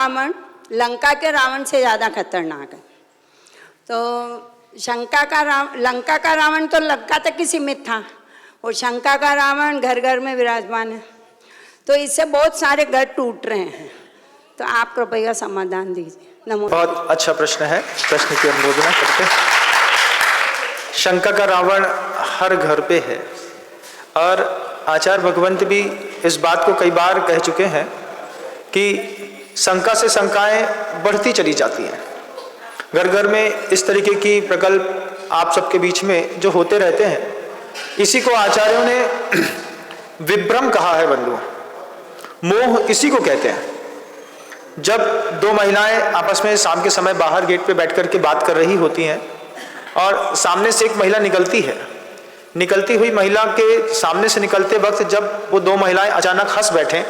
रावण लंका के रावण से ज़्यादा खतरनाक है। तो लंका का रावण तो लंका तक ही सीमित था और शंका का रावण घर घर में विराजमान है। तो इससे बहुत सारे घर टूट रहे हैं। तो आप कृपया समाधान दीजिए। नमो। बहुत अच्छा प्रश्न है, प्रश्न की अनुमोदना करते हैं। शंका का रावण हर घर पे है और आचार्य भगवंत भी इस बात को कई बार कह चुके हैं कि शंका से शंकाएं बढ़ती चली जाती हैं। घर घर में इस तरीके की प्रकल्प आप सबके बीच में जो होते रहते हैं, इसी को आचार्यों ने विभ्रम कहा है बंधु। मोह इसी को कहते हैं। जब दो महिलाएं आपस में शाम के समय बाहर गेट पे बैठ कर के बात कर रही होती हैं और सामने से एक महिला निकलती है, निकलती हुई महिला के सामने से निकलते वक्त जब वो दो महिलाएं अचानक हंस बैठें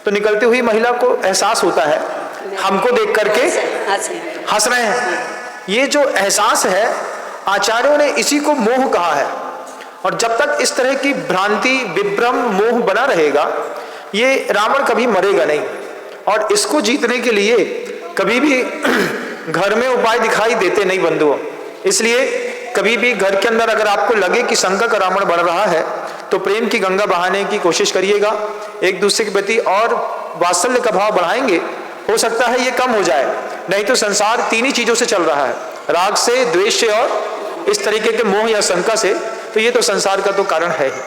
तो निकलती हुई महिला को एहसास होता है हमको देख करके हंस रहे हैं। ये जो एहसास है, आचार्यों ने इसी को मोह कहा है। और जब तक इस तरह की भ्रांति, विभ्रम, मोह बना रहेगा, ये रावण कभी मरेगा नहीं। और इसको जीतने के लिए कभी भी घर में उपाय दिखाई देते नहीं बंधुओं। इसलिए कभी भी घर के अंदर अगर आपको लगे कि शंका का रावण बढ़ रहा है तो प्रेम की गंगा बहाने की कोशिश करिएगा। एक दूसरे के प्रति और वात्सल्य का भाव बढ़ाएंगे, हो सकता है ये कम हो जाए। नहीं तो संसार तीन ही चीजों से चल रहा है, राग से, द्वेष से और इस तरीके के मोह या शंका से। तो ये तो संसार का तो कारण है ही।